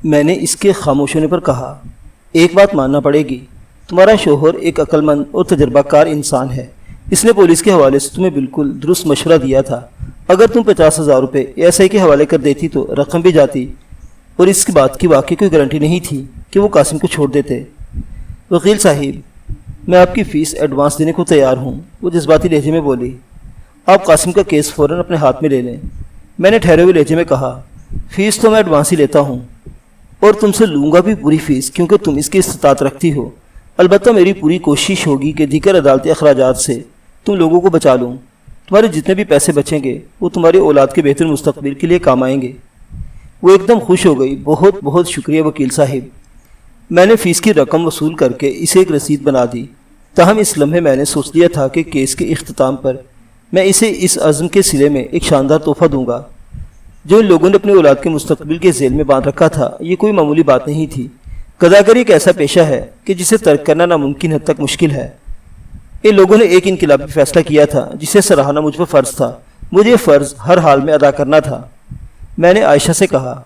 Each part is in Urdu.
میں نے اس کے خاموش ہونے پر کہا، ایک بات ماننا پڑے گی، تمہارا شوہر ایک عقل مند اور تجربہ کار انسان ہے۔ اس نے پولیس کے حوالے سے تمہیں بالکل درست مشورہ دیا تھا۔ اگر تم 50,000 روپے ایس آئی کے حوالے کر دیتی تو رقم بھی جاتی، اور اس کی بات کی واقعی کوئی گارنٹی نہیں تھی کہ وہ قاسم کو چھوڑ دیتے۔ وکیل صاحب، میں آپ کی فیس ایڈوانس دینے کو تیار ہوں، وہ جذباتی لہجے میں بولی۔ آپ قاسم کا کیس فوراً اپنے ہاتھ میں لے لیں، میں نے ٹھہرے ہوئے لہجے میں کہا۔ فیس تو میں ایڈوانس ہی لیتا ہوں، اور تم سے لوں گا بھی پوری فیس، کیونکہ تم اس کی استطاعت رکھتی ہو۔ البتہ میری پوری کوشش ہوگی کہ دیگر عدالتی اخراجات سے تم لوگوں کو بچا لوں۔ تمہارے جتنے بھی پیسے بچیں گے وہ تمہاری اولاد کے بہتر مستقبل کے لیے کام آئیں گے۔ وہ ایک دم خوش ہو گئی۔ بہت بہت شکریہ وکیل صاحب۔ میں نے فیس کی رقم وصول کر کے اسے ایک رسید بنا دی۔ تاہم اس لمحے میں نے سوچ لیا تھا کہ کیس کے اختتام پر میں اسے اس عزم کے صلے میں ایک شاندار تحفہ دوں گا۔ جو ان لوگوں نے اپنے اولاد کے مستقبل کے ذیل میں باندھ رکھا تھا، یہ کوئی معمولی بات نہیں تھی۔ گداگری ایک ایسا پیشہ ہے کہ جسے ترک کرنا ناممکن حد تک مشکل ہے۔ ان لوگوں نے ایک انقلابی فیصلہ کیا تھا جسے سراہنا مجھ پر فرض تھا۔ مجھے یہ فرض ہر حال میں ادا کرنا تھا۔ میں نے عائشہ سے کہا،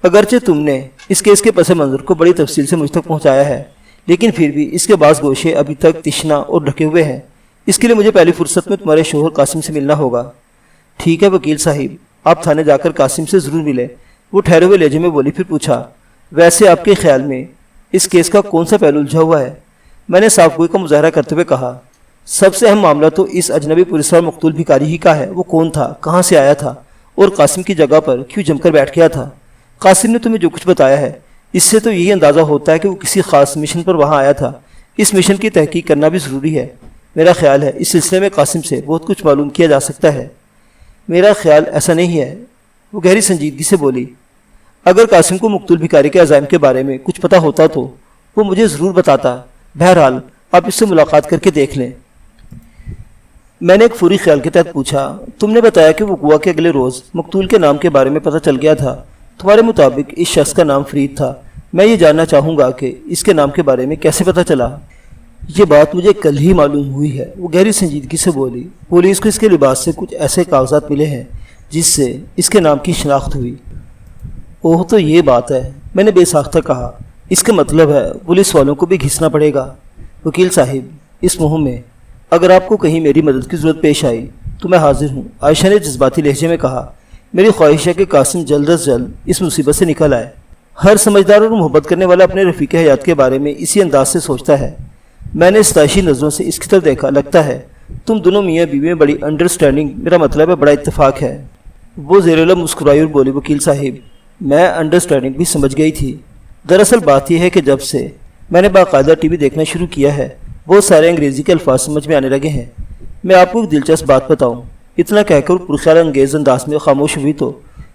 اگرچہ تم نے اس کیس کے پس منظر کو بڑی تفصیل سے مجھ تک پہنچایا ہے، لیکن پھر بھی اس کے بعض گوشے ابھی تک تشنا اور ڈھکے ہوئے ہیں۔ اس کے لیے مجھے پہلی فرصت میں تمہارے شوہر قاسم سے ملنا ہوگا۔ ٹھیک ہے وکیل صاحب، آپ تھانے جا کر قاسم سے ضرور ملیں، وہ ٹھہرے ہوئے لہجے میں بولی۔ پھر پوچھا، ویسے آپ کے خیال میں اس کیس کا کون سا پہلو الجھا ہوا ہے؟ میں نے صاف گوئی کا مظاہرہ کرتے ہوئے کہا، سب سے اہم معاملہ تو اس اجنبی پولیس والے مقتول بھکاری ہی کا ہے۔ وہ کون تھا، کہاں سے آیا تھا، اور قاسم کی جگہ پر کیوں جم کر بیٹھ گیا تھا؟ قاسم نے تمہیں جو کچھ بتایا ہے، اس سے تو یہی اندازہ ہوتا ہے کہ وہ کسی خاص مشن پر وہاں آیا تھا۔ اس مشن کی تحقیق کرنا بھی ضروری ہے۔ میرا خیال ہے اس سلسلے میں قاسم سے بہت کچھ معلوم کیا جا سکتا ہے۔ میرا خیال ایسا نہیں ہے، وہ گہری سنجیدگی سے بولی۔ اگر قاسم کو مقتول بھکاری کے عزائم کے بارے میں کچھ پتہ ہوتا تو وہ مجھے ضرور بتاتا۔ بہرحال آپ اس سے ملاقات کر کے دیکھ لیں۔ میں نے ایک فوری خیال کے تحت پوچھا، تم نے بتایا کہ وقوع کے اگلے روز مقتول کے نام کے بارے میں پتہ چل گیا تھا۔ تمہارے مطابق اس شخص کا نام فرید تھا۔ میں یہ جاننا چاہوں گا کہ اس کے نام کے بارے میں کیسے پتہ چلا؟ یہ بات مجھے کل ہی معلوم ہوئی ہے، وہ گہری سنجیدگی سے بولی۔ پولیس کو اس کے لباس سے کچھ ایسے کاغذات ملے ہیں جس سے اس کے نام کی شناخت ہوئی۔ اوہ، تو یہ بات ہے، میں نے بے ساختہ کہا۔ اس کا مطلب ہے پولیس والوں کو بھی گھسنا پڑے گا۔ وکیل صاحب، اس مہم میں اگر آپ کو کہیں میری مدد کی ضرورت پیش آئی تو میں حاضر ہوں، عائشہ نے جذباتی لہجے میں کہا۔ میری خواہش ہے کہ قاسم جلد از جلد اس مصیبت سے نکل آئے۔ ہر سمجھدار اور محبت کرنے والا اپنے رفیق حیات کے بارے میں اسی انداز سے سوچتا ہے۔ میں نے ستائشی نظروں سے اس کی طرف دیکھا۔ لگتا ہے تم دونوں میاں بیوی میں بڑی انڈرسٹینڈنگ، میرا مطلب ہے بڑا اتفاق ہے۔ وہ زیر لب مسکرائی اور بولی، وکیل صاحب، میں انڈرسٹینڈنگ بھی سمجھ گئی تھی۔ دراصل بات یہ ہے کہ جب سے میں نے باقاعدہ ٹی وی دیکھنا شروع کیا ہے، بہت سارے انگریزی کے الفاظ سمجھ میں آنے لگے ہیں۔ میں آپ کو ایک دلچسپ بات بتاؤں۔ اتنا کہہ کر پرخیال انگیز انداز میں خاموش ہوئی تو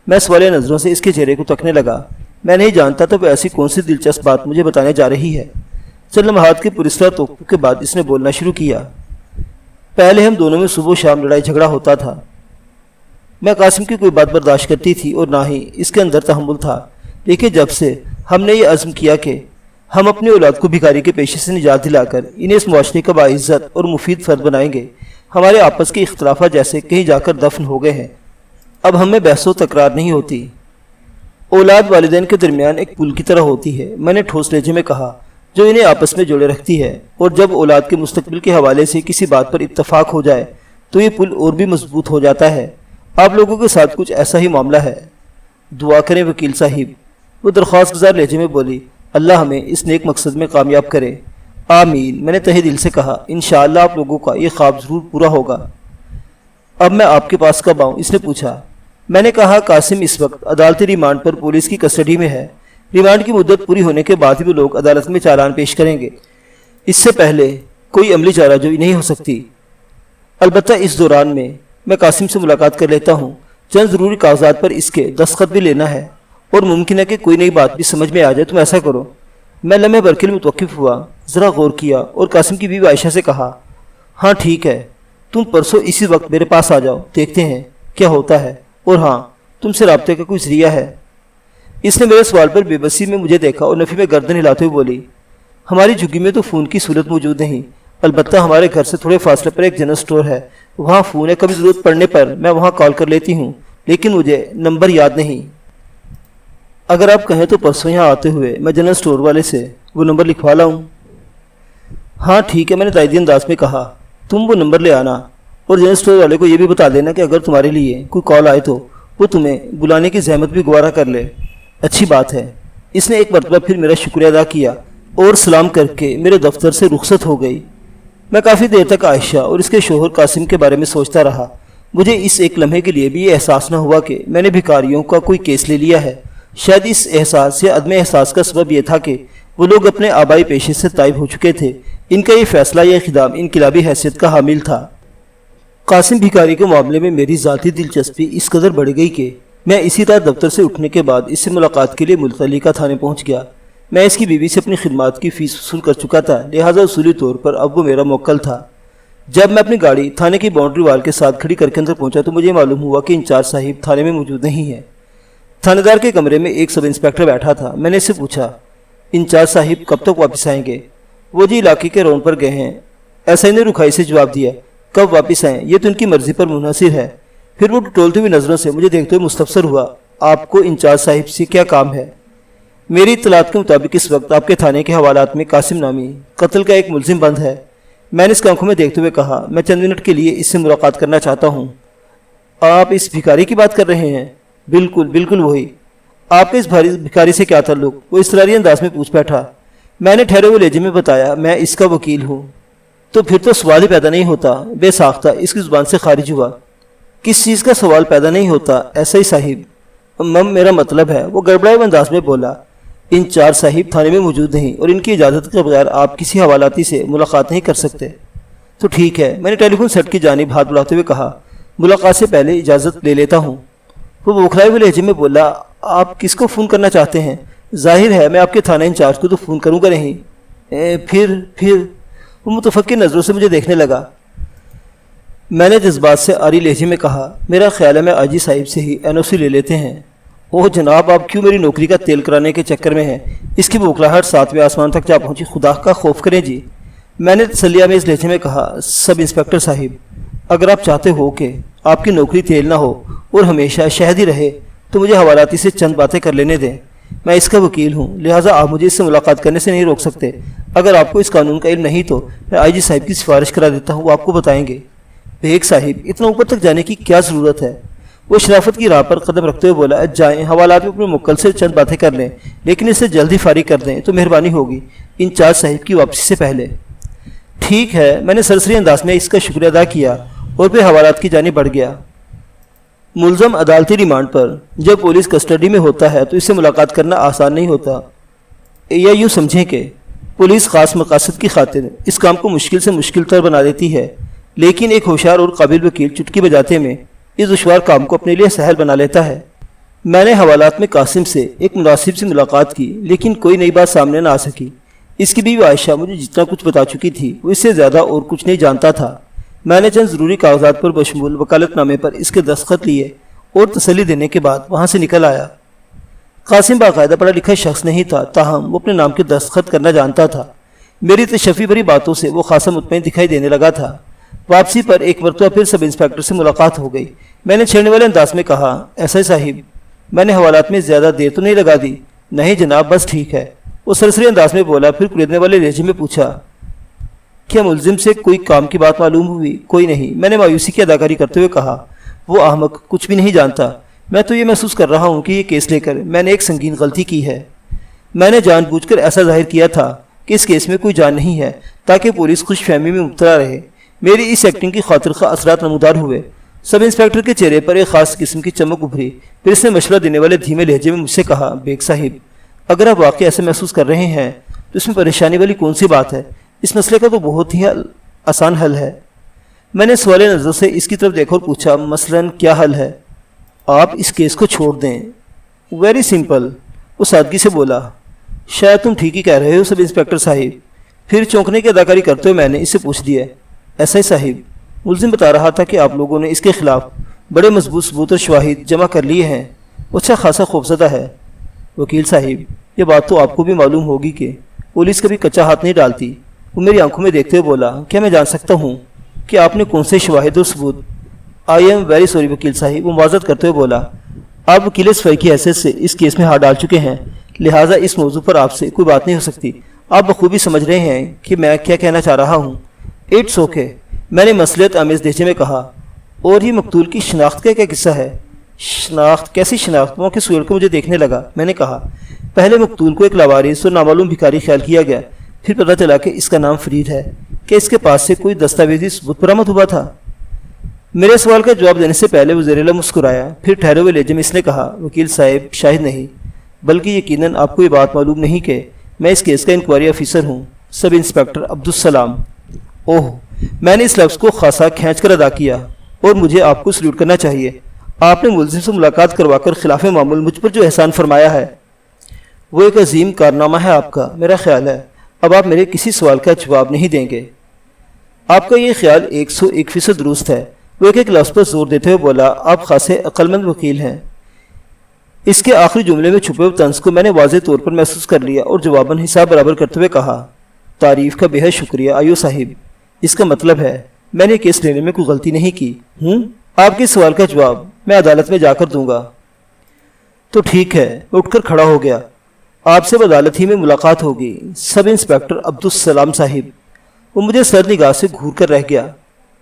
میں سوالیہ نظروں سے اس کے چہرے کو تکنے لگا۔ میں نہیں جانتا تو وہ ایسی کون سی دلچسپ بات مجھے بتانے جا رہی ہے۔ چند لمحات کے پراسرار توقف کے بعد اس نے بولنا شروع کیا۔ پہلے ہم دونوں میں صبح و شام لڑائی جھگڑا ہوتا تھا۔ میں قاسم کی کوئی بات برداشت کرتی تھی اور نہ ہی اس کے اندر تحمل تھا، لیکن جب سے ہم نے یہ عزم کیا کہ ہم اپنی اولاد کو بھکاری کے پیشے سے نجات دلا کر انہیں اس معاشرے کا باعزت اور مفید فرد بنائیں گے، ہمارے آپس کے اختلافات جیسے کہیں جا کر دفن ہو گئے ہیں۔ اب ہم میں بحث و تکرار نہیں ہوتی۔ اولاد والدین کے درمیان ایک پل کی طرح ہوتی ہے، میں نے ٹھوس لہجے میں کہا، جو انہیں آپس میں جوڑے رکھتی ہے، اور جب اولاد کے مستقبل کے حوالے سے کسی بات پر اتفاق ہو جائے تو یہ پل اور بھی مضبوط ہو جاتا ہے۔ آپ لوگوں کے ساتھ کچھ ایسا ہی معاملہ ہے۔ دعا کریں وکیل صاحب، وہ درخواست گزار لہجے میں بولی۔ اللہ ہمیں اس نیک مقصد میں کامیاب کرے۔ آمین، میں نے تہہ دل سے کہا۔ انشاءاللہ آپ لوگوں کا یہ خواب ضرور پورا ہوگا۔ اب میں آپ کے پاس کب آؤں؟ اس نے پوچھا۔ میں نے کہا، قاسم اس وقت عدالتی ریمانڈ پر پولیس کی کسٹڈی میں ہے۔ ریمانڈ کی مدت پوری ہونے کے بعد ہی وہ لوگ عدالت میں چالان پیش کریں گے۔ اس سے پہلے کوئی عملی چارہ جوئی نہیں ہو سکتی۔ البتہ اس دوران میں قاسم سے ملاقات کر لیتا ہوں۔ چند ضروری کاغذات پر اس کے دستخط بھی لینا ہے، اور ممکن ہے کہ کوئی نئی بات بھی سمجھ میں آ جائے۔ تم ایسا کرو۔ میں لمحے بھر کے لیے متوقف ہوا، ذرا غور کیا اور قاسم کی بیوی عائشہ سے کہا، ہاں ٹھیک ہے، تم پرسوں اسی وقت میرے پاس آ جاؤ، دیکھتے ہیں کیا ہوتا ہے۔ اور ہاں، تم سے رابطے کا کوئی ذریعہ ہے؟ اس نے میرے سوال پر بے بسی میں مجھے دیکھا اور نفی میں گردن ہلاتے ہوئے بولی، ہماری جھگی میں تو فون کی سہولت موجود نہیں، البتہ ہمارے گھر سے تھوڑے فاصلے پر ایک جنرل سٹور ہے، وہاں فون ہے، کبھی ضرورت پڑنے پر میں وہاں کال کر لیتی ہوں، لیکن مجھے نمبر یاد نہیں۔ اگر آپ کہیں تو پرسوں یہاں آتے ہوئے میں جنرل اسٹور والے سے وہ نمبر لکھوا لاؤں؟ ہاں ٹھیک ہے، میں نے تائیدی انداز میں کہا۔ تم وہ نمبر لے آنا اور جنرل اسٹور والے کو یہ بھی بتا دینا کہ اگر تمہارے لیے کوئی کال آئے تو وہ تمہیں بلانے کی زحمت بھی گوارا کر لے۔ اچھی بات ہے۔ اس نے ایک مرتبہ پھر میرا شکریہ ادا کیا اور سلام کر کے میرے دفتر سے رخصت ہو گئی۔ میں کافی دیر تک عائشہ اور اس کے شوہر قاسم کے بارے میں سوچتا رہا۔ مجھے اس ایک لمحے کے لیے بھی یہ احساس نہ ہوا کہ میں نے بھکاریوں کا کوئی کیس لے لیا ہے۔ شاید اس احساس یا عدم احساس کا سبب یہ تھا کہ وہ لوگ اپنے آبائی پیشے سے تائب ہو چکے تھے۔ ان کا یہ فیصلہ یا اقدام انقلابی حیثیت کا حامل تھا۔ قاسم بھکاری کے معاملے میں میری ذاتی دلچسپی اس قدر بڑھ گئی کہ میں اسی طرح دفتر سے اٹھنے کے بعد اس سے ملاقات کے لیے متعلقہ تھانے پہنچ گیا۔ میں اس کی بیوی سے اپنی خدمات کی فیس وصول کر چکا تھا، لہٰذا اصولی طور پر اب وہ میرا موکل تھا۔ جب میں اپنی گاڑی تھانے کی باؤنڈری وال کے ساتھ کھڑی کر کے اندر پہنچا تو مجھے معلوم ہوا کہ انچارج صاحب تھانے میں موجود نہیں ہے۔ تھانے دار کے کمرے میں ایک سب انسپیکٹر بیٹھا تھا۔ میں نے اس سے پوچھا، انچارج صاحب کب تک واپس آئیں گے؟ وہ جی علاقے کے راؤنڈ پر گئے ہیں۔ ایس آئی نے رکھائی سے جواب دیا، کب واپس آئیں یہ تو ان کی مرضی پر منحصر ہے۔ پھر وہ ٹولتی ہوئی نظروں سے مجھے دیکھتے ہوئے مستفسر ہوا، آپ کو انچارج صاحب سے کیا کام ہے؟ میری اطلاعات کے مطابق اس وقت آپ کے تھانے کے حوالات میں قاسم نامی قتل کا ایک ملزم بند ہے۔ میں نے اس کی آنکھوں میں دیکھتے ہوئے کہا، میں چند منٹ کے لیے اس سے ملاقات کرنا چاہتا ہوں۔ آپ اس بھکاری کی بات کر رہے ہیں؟ بالکل بالکل وہی۔ آپ کے اس بھکاری سے کیا تعلق؟ وہ اصراری انداز میں پوچھ بیٹھا۔ میں نے ٹھہرے ہوئے لہجے میں بتایا، میں اس کا وکیل ہوں۔ تو پھر تو سوال ہی پیدا نہیں ہوتا، بے ساختہ اس کی زبان سے خارج ہوا۔ کس چیز کا سوال پیدا نہیں ہوتا ایسا ہی صاحب؟ میرا مطلب ہے، وہ گڑبڑائے ہوئے انداز میں بولا، انچارج صاحب تھانے میں موجود نہیں اور ان کی اجازت کے بغیر آپ کسی حوالاتی سے ملاقات نہیں کر سکتے۔ تو ٹھیک ہے، میں نے ٹیلی فون سیٹ کی جانب ہاتھ بڑھاتے ہوئے کہا، ملاقات سے پہلے اجازت لے لیتا ہوں۔ وہ بوکھلائے ہوئے لہجے میں بولا، آپ کس کو فون کرنا چاہتے ہیں؟ ظاہر ہے میں آپ کے تھانہ انچارج کو تو فون کروں گا نہیں۔ پھر وہ متفقر نظروں سے مجھے دیکھنے لگا۔ میں نے جذبات سے آری لہجے میں کہا، میرا خیال ہے میں آجی صاحب سے ہی این او سی لے لیتے ہیں۔ اوہ جناب، آپ کیوں میری نوکری کا تیل کرانے کے چکر میں ہیں؟ اس کی بوکھلاہٹ ساتویں آسمان تک جا پہنچی، خدا کا خوف کریں جی۔ میں نے تسلیہ میں اس لہجے میں کہا، سب انسپیکٹر صاحب، اگر آپ چاہتے ہو کہ آپ کی نوکری تیل نہ ہو اور ہمیشہ شہد ہی رہے تو مجھے حوالاتی سے چند باتیں کر لینے دیں۔ میں اس کا وکیل ہوں، لہٰذا آپ مجھے اس سے ملاقات کرنے سے نہیں روک سکتے۔ اگر آپ کو اس قانون کا علم نہیں تو میں آئی جی صاحب کی سفارش کرا دیتا ہوں، وہ آپ کو بتائیں گے۔ بیگ صاحب، اتنا اوپر تک جانے کی کیا ضرورت ہے؟ وہ شرافت کی راہ پر قدم رکھتے ہوئے بولا، جائیں حوالات میں اپنے موکل سے چند باتیں کر لیں، لیکن اسے جلدی فارغ کر دیں تو مہربانی ہوگی، انچارج صاحب کی واپسی سے پہلے۔ ٹھیک ہے، میں نے سرسری انداز میں اس کا شکریہ ادا کیا اور پھر حوالات کی جانب بڑھ گیا۔ ملزم عدالتی ریمانڈ پر جب پولیس کسٹڈی میں ہوتا ہے تو اس سے ملاقات کرنا آسان نہیں ہوتا، یا یوں سمجھیں کہ پولیس خاص مقاصد کی خاطر اس کام کو مشکل سے مشکل تر بنا دیتی ہے، لیکن ایک ہوشیار اور قابل وکیل چٹکی بجاتے میں اس دشوار کام کو اپنے لیے سہل بنا لیتا ہے۔ میں نے حوالات میں قاسم سے ایک مناسب سی ملاقات کی، لیکن کوئی نئی بات سامنے نہ آ سکی۔ اس کی بیوی عائشہ مجھے جتنا کچھ بتا چکی تھی وہ اس سے زیادہ اور کچھ نہیں جانتا تھا۔ میں نے چند ضروری کاغذات پر بشمول وکالت نامے پر اس کے دستخط لیے اور تسلی دینے کے بعد وہاں سے نکل آیا۔ قاسم باقاعدہ پڑھا لکھا شخص نہیں تھا، تاہم وہ اپنے نام کے دستخط کرنا جانتا تھا۔ میری تشفی بھری باتوں سے وہ خاصا مطمئن دکھائی دینے لگا تھا۔ واپسی پر ایک مرتبہ پھر سب انسپیکٹر سے ملاقات ہو گئی۔ میں نے چھیڑنے والے انداز میں کہا، ایس آئی صاحب، میں نے حوالات میں زیادہ دیر تو نہیں لگا دی؟ نہیں جناب، بس ٹھیک ہے، وہ سرسری انداز میں بولا، پھر کریدنے والے لہجے میں پوچھا، کیا ملزم سے کوئی کام کی بات معلوم ہوئی؟ کوئی نہیں، میں نے مایوسی کی اداکاری کرتے ہوئے کہا، وہ احمق کچھ بھی نہیں جانتا۔ میں تو یہ محسوس کر رہا ہوں کہ یہ کیس لے کر میں نے ایک سنگین غلطی کی ہے۔ میں نے جان بوجھ کر ایسا ظاہر کیا تھا کہ اس کیس میں کوئی جان نہیں ہے تاکہ پولیس خوش فہمی میں مبتلا رہے۔ میری اس ایکٹنگ کی خاطر خواہ اثرات نمودار ہوئے۔ سب انسپیکٹر کے چہرے پر ایک خاص قسم کی چمک ابھری۔ پھر اس نے مشورہ دینے والے دھیمے لہجے میں مجھ سے کہا، بیگ صاحب، اگر آپ واقعی ایسا محسوس کر رہے ہیں تو اس میں پریشانی والی کون سی بات ہے؟ اس مسئلے کا تو بہت ہی آسان حل ہے۔ میں نے سوال نظر سے اس کی طرف دیکھا اور پوچھا، مثلاً کیا حل ہے؟ آپ اس کیس کو چھوڑ دیں۔ ویری سمپل، وہ سادگی سے بولا۔ شاید تم ٹھیک ہی کہہ رہے ہو سب انسپیکٹر صاحب۔ پھر چونکنے کی اداکاری کرتے ہوئے میں نے اس سے پوچھ دیا، ایس آئی صاحب، ملزم بتا رہا تھا کہ آپ لوگوں نے اس کے خلاف بڑے مضبوط ثبوت اور شواہد جمع کر لیے ہیں، وہ اچھا خاصا خوفزدہ ہے۔ وکیل صاحب، یہ بات تو آپ کو بھی معلوم ہوگی کہ پولیس کبھی کچا ہاتھ نہیں ڈالتی۔ وہ میری آنکھوں میں دیکھتے ہوئے بولا، کیا میں جان سکتا ہوں کہ آپ نے کون سے شواہد اور ثبوت؟ آئی ایم ویری سوری وکیل صاحب، وہ معذرت کرتے ہوئے بولا، آپ وکیل صفائی کی حیثیت سے اس کیس میں ہاتھ ڈال چکے ہیں، لہٰذا اس موضوع پر آپ سے کوئی بات نہیں ہو سکتی۔ آپ بخوبی سمجھ رہے ہیں کہ میں کیا کہنا چاہ رہا ہوں۔ اٹس اوکے، میں نے مصلحت آمیز لہجے میں کہا۔ اور یہ مقتول کی شناخت کا کیا قصہ ہے؟ شناخت؟ کیسی شناخت؟ موقع سہیل کو مجھے دیکھنے لگا۔ میں نے کہا، پہلے مقتول کو ایک لاوارث اور نامعلوم بھکاری خیال کیا گیا، پھر پتہ چلا کہ اس کا نام فرید ہے۔ کہ اس کے پاس سے کوئی دستاویزی ثبوت برآمد ہوا تھا؟ میرے سوال کا جواب دینے سے پہلے وہ زیر لب مسکرایا، پھر ٹھہرے ہوئے لہجے میں اس نے کہا، وکیل صاحب شاید نہیں، بلکہ یقیناً آپ کو یہ بات معلوم نہیں کہ میں اس کیس کا انکوائری آفیسر ہوں، سب انسپکٹر عبدالسلام۔ اوہ، میں نے اس لفظ کو خاصا کھینچ کر ادا کیا، اور مجھے آپ کو سلیوٹ کرنا چاہیے۔ آپ نے ملزم سے ملاقات کروا کر خلاف معمول مجھ پر جو احسان فرمایا ہے وہ ایک عظیم کارنامہ ہے آپ کا۔ میرا خیال ہے اب آپ میرے کسی سوال کا جواب نہیں دیں گے۔ آپ کا یہ خیال 101% درست ہے، وہ ایک لفظ پر زور دیتے ہوئے بولا۔ آپ خاصے عقلمند وکیل ہیں۔ اس کے آخری جملے میں چھپے ہوئے طنز کو میں نے واضح طور پر محسوس کر لیا اور جواباً حساب برابر کرتے ہوئے کہا، تعریف کا بے حد شکریہ آیو صاحب۔ اس کا مطلب ہے میں نے کیس لینے میں کوئی غلطی نہیں کی ہوں۔ آپ کے سوال کا جواب میں عدالت میں جا کر دوں گا۔ تو ٹھیک ہے، میں اٹھ کر کھڑا ہو گیا۔ آپ سے عدالت ہی میں ملاقات ہوگی، سب انسپکٹر عبدالسلام صاحب۔ وہ مجھے سر نگاہ سے گھور کر رہ گیا۔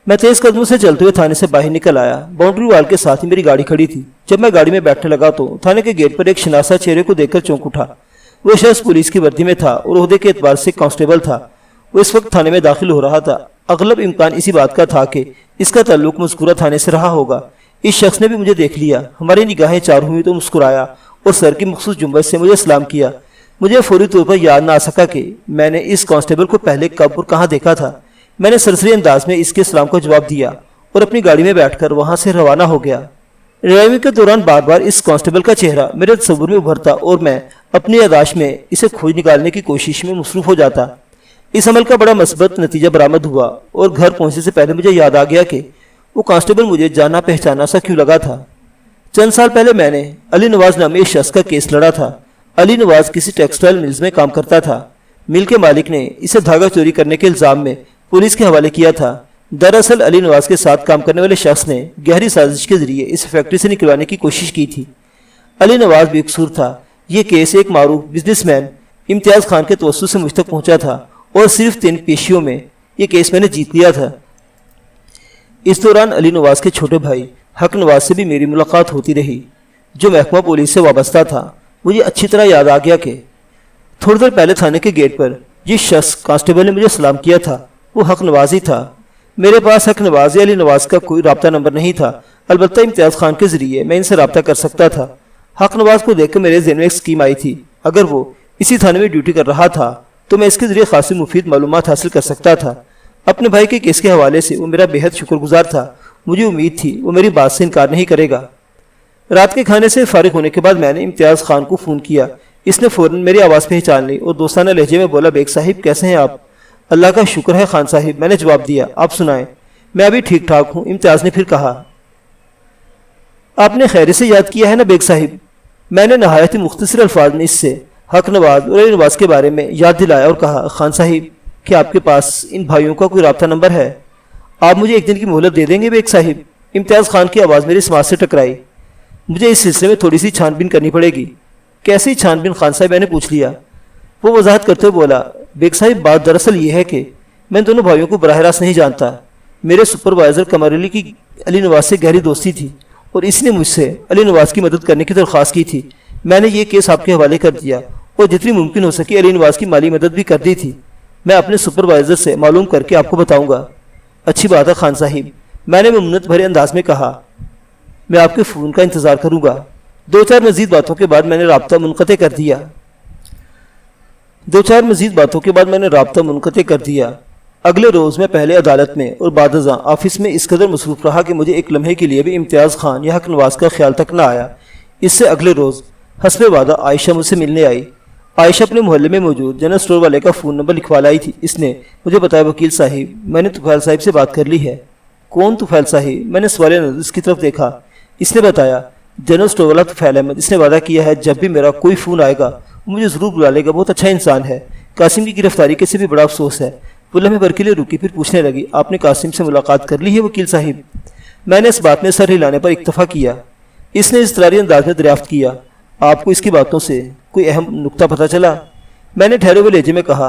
میں تیز قدموں سے چلتے ہوئے تھانے سے باہر نکل آیا۔ باؤنڈری وال کے ساتھ ہی میری گاڑی کھڑی تھی۔ جب میں گاڑی میں بیٹھنے لگا تو تھانے کے گیٹ پر ایک شناسا چہرے کو دیکھ کر چونک اٹھا۔ وہ شخص پولیس کی وردی میں تھا اور عہدے کے اعتبار سے کانسٹیبل تھا۔ وہ اس وقت تھانے میں داخل ہو رہا تھا۔ اغلب امکان اسی بات کا تھا کہ اس کا تعلق مذکورہ تھانے سے رہا ہوگا۔ اس شخص نے بھی مجھے دیکھ لیا، ہماری نگاہیں چار ہوئی تو مسکرایا اور سر کی مخصوص جنبش سے مجھے سلام کیا۔ مجھے فوری طور پر یاد نہ آ سکا کہ میں نے اس کانسٹیبل کو پہلے کب اور کہاں دیکھا تھا۔ میں نے سرسری انداز میں اس کے سلام کا جواب دیا اور اپنی گاڑی میں بیٹھ کر وہاں سے روانہ ہو گیا۔ ڈرائیونگ کے دوران بار بار اس کانسٹیبل کا چہرہ میرے تصور میں ابھرتا اور میں اپنی یادداشت میں اسے کھوج نکالنے کی کوشش میں مصروف ہو جاتا۔ اس عمل کا بڑا مثبت نتیجہ برآمد ہوا اور گھر پہنچنے سے پہلے مجھے یاد آ گیا کہ وہ کانسٹیبل مجھے جانا پہچانا سا کیوں لگا تھا۔ چند سال پہلے میں نے علی نواز نامی ایک شخص کا کیس لڑا تھا۔ علی نواز کسی ٹیکسٹائل ملز میں کام کرتا تھا۔ مل کے مالک نے اسے دھاگا چوری کرنے کے الزام میں پولیس کے حوالے کیا تھا۔ دراصل علی نواز کے ساتھ کام کرنے والے شخص نے گہری سازش کے ذریعے اس فیکٹری سے نکلوانے کی کوشش کی تھی۔ علی نواز بے قصور تھا۔ یہ کیس ایک معروف بزنس مین امتیاز خان کے توسط سے مجھ تک پہنچا تھا اور صرف 3 پیشیوں میں یہ کیس میں نے جیت لیا تھا۔ اس دوران علی نواز کے چھوٹے بھائی حق نواز سے بھی میری ملاقات ہوتی رہی، جو محکمہ پولیس سے وابستہ تھا۔ مجھے اچھی طرح یاد آ گیا کہ تھوڑی دیر پہلے تھانے کے گیٹ پر جس شخص کانسٹیبل نے مجھے سلام کیا تھا وہ حق نواز ہی تھا۔ میرے پاس حق نواز یا علی نواز کا کوئی رابطہ نمبر نہیں تھا، البتہ امتیاز خان کے ذریعے میں ان سے رابطہ کر سکتا تھا۔ حق نواز کو دیکھ کر میرے ذہن میں ایک اسکیم آئی تھی۔ اگر وہ اسی تھانے میں ڈیوٹی کر رہا تھا تو میں اس کے ذریعے خاصی مفید معلومات حاصل کر سکتا تھا۔ اپنے بھائی کے کیس کے حوالے سے وہ میرا بے حد شکر گزار تھا۔ مجھے امید تھی وہ میری بات سے انکار نہیں کرے گا۔ رات کے کھانے سے فارغ ہونے کے بعد میں نے امتیاز خان کو فون کیا۔ اس نے فوراً میری آواز پہچان لی اور دوستانہ لہجے میں بولا، بیگ صاحب کیسے ہیں آپ؟ اللہ کا شکر ہے خان صاحب، میں نے جواب دیا۔ آپ سنائیں؟ میں ابھی ٹھیک ٹھاک ہوں، امتیاز نے پھر کہا۔ آپ نے خیر سے یاد کیا ہے نا بیگ صاحب؟ میں نے نہایت ہی مختصر الفاظ میں اس سے حق نواز اور علی نواز کے بارے میں یاد دلایا اور کہا، خان صاحب کیا آپ کے پاس ان بھائیوں کا کوئی رابطہ نمبر ہے؟ آپ مجھے 1 دن کی مہلت دے دیں گے بیگ صاحب؟ امتیاز خان کی آواز میری سماعت سے ٹکرائی۔ مجھے اس سلسلے میں تھوڑی سی چھان بین کرنی پڑے گی۔ کیسی چھان بین خان صاحب؟ میں نے پوچھ لیا۔ وہ وضاحت کرتے ہوئے بولا، بیگ صاحب بات دراصل یہ ہے کہ میں دونوں بھائیوں کو براہ راست نہیں جانتا۔ میرے سپروائزر قمر علی کی علی نواز سے گہری دوستی تھی اور اس نے مجھ سے علی نواز کی مدد کرنے کی درخواست کی تھی۔ میں نے یہ کیس آپ کے حوالے کر دیا اور جتنی ممکن ہو سکی علی نواز کی مالی مدد بھی کر دی تھی۔ میں اپنے سپروائزر سے معلوم کر کے آپ کو بتاؤں گا۔ اچھی بات ہے خان صاحب، میں نے ممنت بھرے انداز میں کہا۔ میں آپ کے فون کا انتظار کروں گا۔ 2-4 مزید باتوں کے بعد میں نے رابطہ منقطع کر دیا۔ اگلے روز میں پہلے عدالت میں اور بعد ازاں آفس میں اس قدر مصروف رہا کہ مجھے ایک لمحے کے لیے بھی امتیاز خان یا حق نواز کا خیال تک نہ آیا۔ اس سے اگلے روز حسب وعدہ عائشہ مجھ سے ملنے آئی۔ عائشہ اپنے محلے میں موجود جنرل اسٹور والے کا فون نمبر لکھوا لائی تھی۔ اس نے مجھے بتایا، وکیل صاحب میں نے طفیل صاحب سے بات کر لی ہے۔ کون طفیل صاحب؟ میں نے سوال نظر اس کی طرف دیکھا۔ اس نے بتایا، جنرل اسٹور والا طفیل احمد۔ اس نے وعدہ کیا ہے جب بھی میرا کوئی فون آئے گا وہ مجھے ضرور بلا لے گا، بہت اچھا انسان ہے۔ قاسم کی گرفتاری کے سے بھی بڑا افسوس ہے۔ وہ لمحے بھر کے لیے رکی، پھر پوچھنے لگی، آپ نے قاسم سے ملاقات کر لی ہے وکیل صاحب؟ میں نے اس بات میں سر ہلانے پر اکتفا کیا۔ اس نے اضطراری انداز میں دریافت کیا، آپ کو اس کی باتوں سے کوئی اہم نکتہ پتہ چلا؟ میں نے ٹھہرے ہوئے لہجے میں کہا،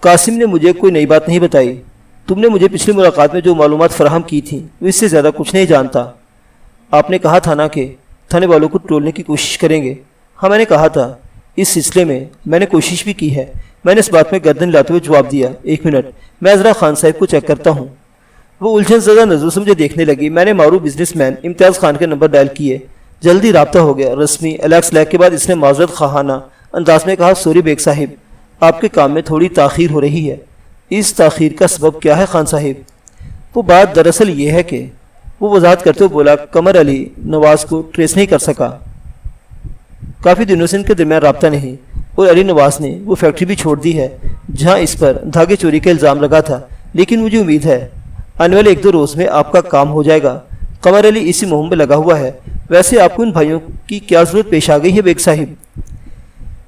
قاسم نے مجھے کوئی نئی بات نہیں بتائی، تم نے مجھے پچھلی ملاقات میں جو معلومات فراہم کی تھیں وہ اس سے زیادہ کچھ نہیں جانتا۔ آپ نے کہا تھا نا کہ تھانے والوں کو ٹولنے کی کوشش کریں گے؟ ہاں میں نے کہا تھا، اس سلسلے میں نے کوشش بھی کی ہے۔ میں نے اس بات میں گردن لاتے ہوئے جواب دیا، ایک منٹ میں ذرا خان صاحب کو چیک کرتا ہوں۔ وہ الجھن زدہ نظروں سے مجھے دیکھنے لگی۔ میں نے معروف بزنس مین امتیاز خان کے نمبر ڈائل کیے، جلدی رابطہ ہو گیا۔ رسمی الیکس لیک کے بعد اس نے معذرت خواہانہ انداز میں کہا، سوری بیگ صاحب، آپ کے کام میں تھوڑی تاخیر ہو رہی ہے۔ اس تاخیر کا سبب کیا ہے خان صاحب؟ وہ بات دراصل یہ ہے کہ وہ وضاحت کرتے ہوئے بولا، قمر علی نواز کو ٹریس نہیں کر سکا، کافی دنوں سے ان کے درمیان رابطہ نہیں، اور علی نواز نے وہ فیکٹری بھی چھوڑ دی ہے جہاں اس پر دھاگے چوری کا الزام لگا تھا۔ لیکن مجھے امید ہے آنے والے 1-2 روز میں آپ کا کام ہو جائے گا۔ قمر علی اسی مہم میں لگا ہوا ہے۔ ویسے آپ کو ان بھائیوں کی کیا ضرورت پیش آ گئی ہے بیگ صاحب؟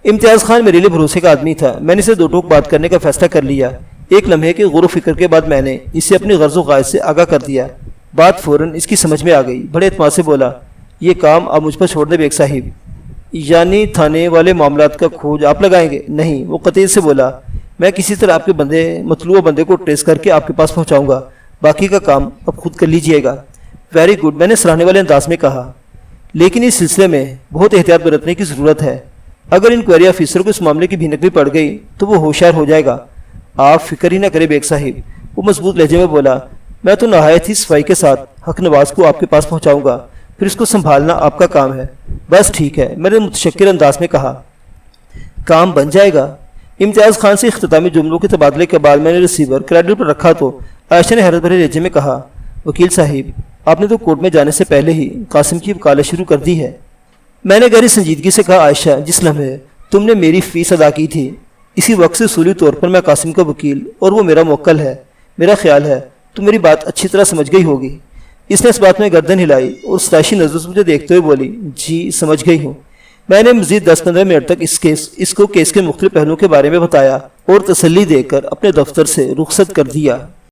امتیاز خان میرے لیے بھروسے کا آدمی تھا۔ میں نے اسے 2 ٹوک بات کرنے کا فیصلہ کر لیا۔ ایک لمحے کے غور و فکر کے بعد میں نے اسے اپنی غرض و غائز سے آگاہ کر دیا۔ بات فوراً اس کی سمجھ میں آ گئی۔ بڑے اعتماد سے بولا، یہ کام آپ مجھ پر چھوڑ دیں بیگ صاحب۔ یعنی تھانے والے معاملات کا کھوج آپ لگائیں گے؟ نہیں، وہ قطعیت سے بولا، میں کسی طرح آپ کے مطلوبہ بندے کو ٹریس کر کے آپ کے پاس پہنچاؤں گا، باقی کا کام اب خود کر لیجئے گا۔ ویری گڈ، میں نے سراہنے والے انداز میں کہا، لیکن اس سلسلے میں بہت احتیاط برتنے کی ضرورت ہے۔ اگر انکوائری آفیسر کو اس معاملے کی بھینک بھی پڑ گئی تو وہ ہوشیار ہو جائے گا۔ آپ فکر ہی نہ کریں بیگ صاحب، وہ مضبوط لہجے میں بولا، میں تو نہایت ہی صفائی کے ساتھ حق نواز کو آپ کے پاس پہنچاؤں گا، پھر اس کو سنبھالنا آپ کا کام ہے۔ بس ٹھیک ہے، میں نے متشکر انداز میں کہا، کام بن جائے گا۔ امتیاز خان سے اختتامی جملوں کے تبادلے کے بعد میں نے ریسیور کریڈٹ پر رکھا تو عائشہ نے حیرت بھرے لہجے میں کہا، وکیل صاحب، آپ نے تو کورٹ میں جانے سے پہلے ہی قاسم کی وکالت شروع کر دی ہے۔ میں نے گہری سنجیدگی سے کہا، عائشہ، جس لمحے تم نے میری فیس ادا کی تھی اسی وقت سے اصولی طور پر میں قاسم کا وکیل اور وہ میرا موکل ہے۔ میرا خیال ہے تم میری بات اچھی طرح سمجھ گئی ہوگی۔ اس نے اس بات میں گردن ہلائی اور ستائشی نظروں سے مجھے دیکھتے ہوئے بولی، جی سمجھ گئی ہوں۔ میں نے مزید 10-15 منٹ تک اس کو کیس کے مختلف پہلوؤں کے بارے میں بتایا اور تسلی دے کر اپنے دفتر سے رخصت کر دیا۔